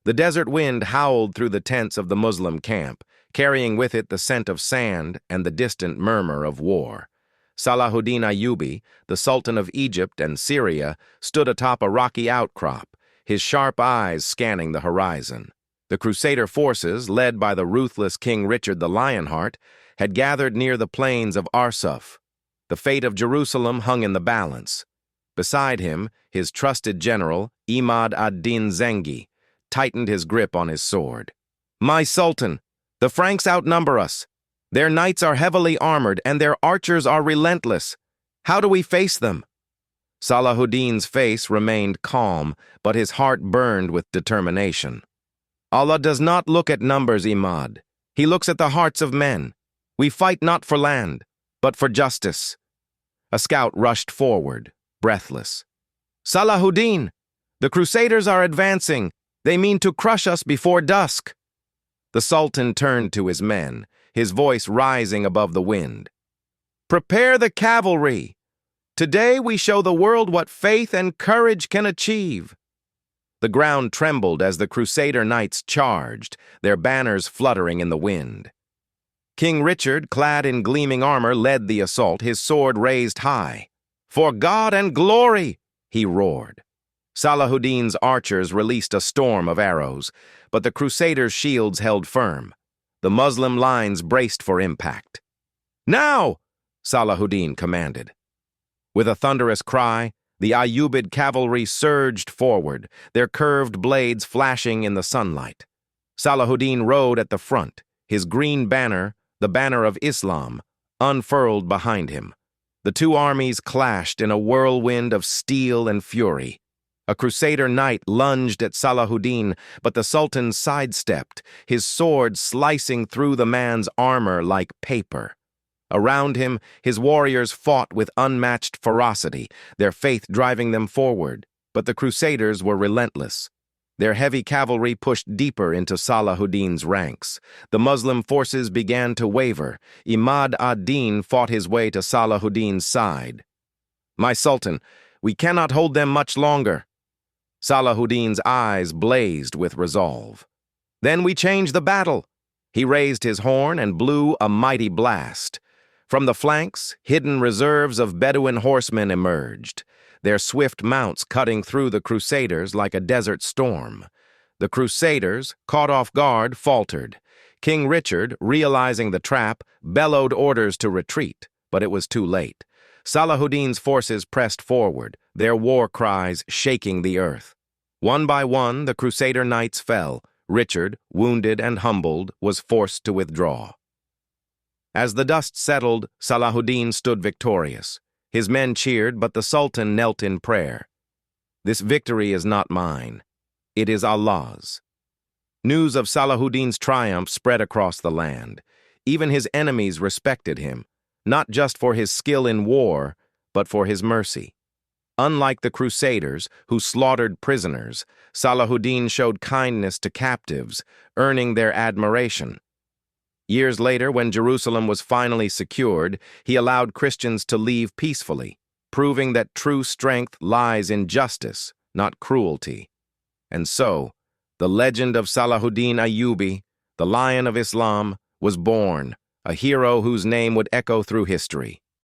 The desert wind howled through the tents of the Muslim camp, carrying with it the scent of sand and the distant murmur of war. Salahuddin Ayyubi, the Sultan of Egypt and Syria, stood atop a rocky outcrop, his sharp eyes scanning the horizon. The Crusader forces, led by the ruthless King Richard the Lionheart, had gathered near the plains of Arsuf. The fate of Jerusalem hung in the balance. Beside him, his trusted general, Imad ad-Din Zengi, tightened his grip on his sword. "My Sultan, the Franks outnumber us. Their knights are heavily armored and their archers are relentless. How do we face them?" Salahuddin's face remained calm, but his heart burned with determination. "Allah does not look at numbers, Imad. He looks at the hearts of men. We fight not for land, but for justice." A scout rushed forward, breathless. "Salahuddin, the Crusaders are advancing. They mean to crush us before dusk." The Sultan turned to his men, his voice rising above the wind. "Prepare the cavalry. Today we show the world what faith and courage can achieve." The ground trembled as the Crusader knights charged, their banners fluttering in the wind. King Richard, clad in gleaming armor, led the assault, his sword raised high. "For God and glory!" he roared. Salahuddin's archers released a storm of arrows, but the Crusaders' shields held firm. The Muslim lines braced for impact. "Now!" Salahuddin commanded. With a thunderous cry, the Ayyubid cavalry surged forward, their curved blades flashing in the sunlight. Salahuddin rode at the front, his green banner, the banner of Islam, unfurled behind him. The two armies clashed in a whirlwind of steel and fury. A Crusader knight lunged at Salahuddin, but the Sultan sidestepped, his sword slicing through the man's armor like paper. Around him, his warriors fought with unmatched ferocity, their faith driving them forward, but the Crusaders were relentless. Their heavy cavalry pushed deeper into Salahuddin's ranks. The Muslim forces began to waver. Imad ad-Din fought his way to Salahuddin's side. "My Sultan, we cannot hold them much longer." Salahuddin's eyes blazed with resolve. "Then we change the battle." He raised his horn and blew a mighty blast. From the flanks, hidden reserves of Bedouin horsemen emerged, their swift mounts cutting through the Crusaders like a desert storm. The Crusaders, caught off guard, faltered. King Richard, realizing the trap, bellowed orders to retreat, but it was too late. Salahuddin's forces pressed forward, their war cries shaking the earth. One by one, the Crusader knights fell. Richard, wounded and humbled, was forced to withdraw. As the dust settled, Salahuddin stood victorious. His men cheered, but the Sultan knelt in prayer. "This victory is not mine. It is Allah's." News of Salahuddin's triumph spread across the land. Even his enemies respected him, not just for his skill in war, but for his mercy. Unlike the Crusaders, who slaughtered prisoners, Salahuddin showed kindness to captives, earning their admiration. Years later, when Jerusalem was finally secured, he allowed Christians to leave peacefully, proving that true strength lies in justice, not cruelty. And so, the legend of Salahuddin Ayyubi, the Lion of Islam, was born, a hero whose name would echo through history.